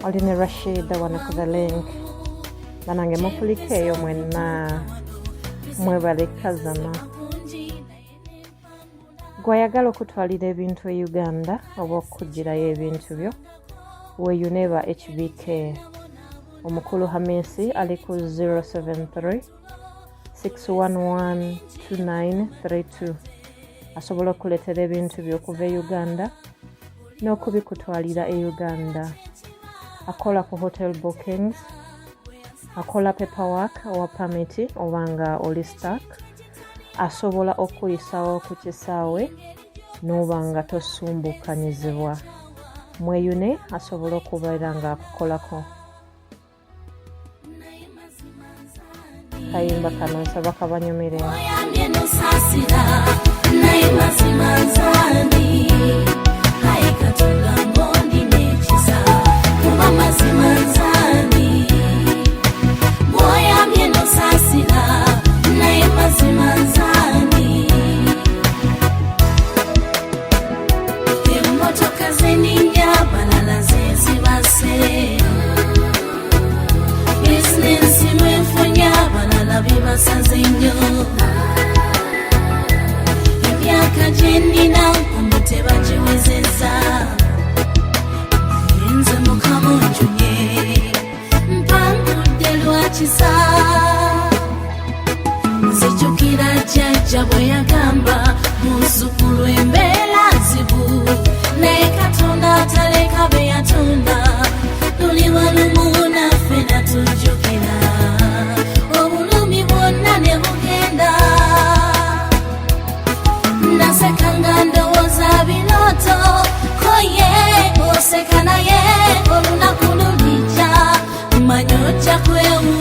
Aline Rashid wano ku the link. Banange mupulike eyo mwenna mwebale kazana. Gwayagala okutwalira ebintu e Uganda oba okugirayo ebintu byo weyuneba HBK. Omukulu Hamisi ali ku 073 611 2932. Asobola okuletera ebintu byo okuva e Uganda n'okubikutwalira e Uganda. Akola ku hotel bookings, akola paperwork owa permit obanga oli stuck, asobola okuyisawo ku kisaawe n'obanga tosumbukanyizibwa. Mweyune asobola okubeera nga akukolako. Kayimba kano nsaba kabanyumire. Emyaka gyennina omuteba giwezezza nze mukama onjunye mpangudde lwakisa nzijukira jjajja bwe yagamba muzzukulu embeera nzibu naye Katonda ataleka be yatonda luli walumu naffe natujjukira obulumi bwonna ne bugenda nasekanga ndowooza birooto koye oseka naye olunaku lulijja manya ojja kwewuunya